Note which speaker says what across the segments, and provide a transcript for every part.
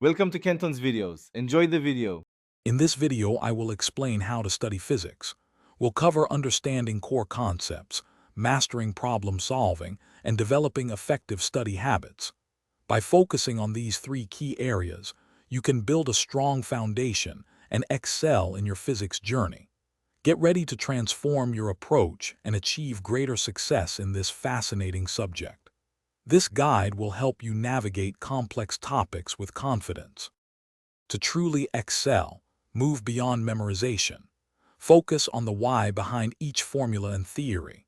Speaker 1: Welcome to Kenton's videos. Enjoy the video.
Speaker 2: In this video, I will explain how to study physics. We'll cover understanding core concepts, mastering problem solving, and developing effective study habits. By focusing on these three key areas, you can build a strong foundation and excel in your physics journey. Get ready to transform your approach and achieve greater success in this fascinating subject. This guide will help you navigate complex topics with confidence. To truly excel, move beyond memorization. Focus on the why behind each formula and theory.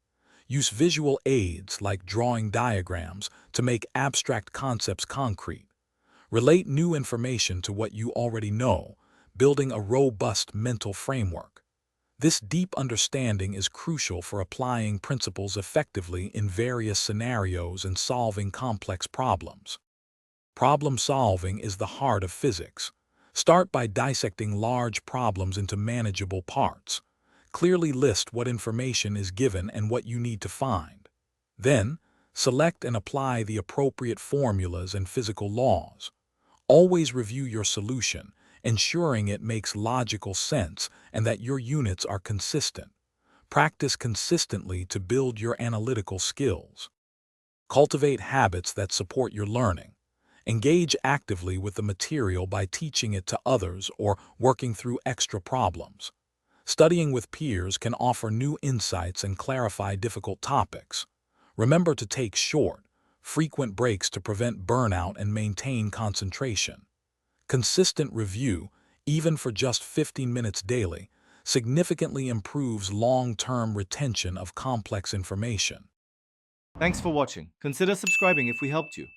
Speaker 2: Use visual aids like drawing diagrams to make abstract concepts concrete. Relate new information to what you already know, building a robust mental framework. This deep understanding is crucial for applying principles effectively in various scenarios and solving complex problems. Problem solving is the heart of physics. Start by dissecting large problems into manageable parts. Clearly list what information is given and what you need to find. Then, select and apply the appropriate formulas and physical laws. Always review your solution, ensuring it makes logical sense and that your units are consistent. Practice consistently to build your analytical skills. Cultivate habits that support your learning. Engage actively with the material by teaching it to others or working through extra problems. Studying with peers can offer new insights and clarify difficult topics. Remember to take short, frequent breaks to prevent burnout and maintain concentration. Consistent review, even for just 15 minutes daily, significantly improves long-term retention of complex information.
Speaker 1: Thanks for watching. Consider subscribing if we helped you.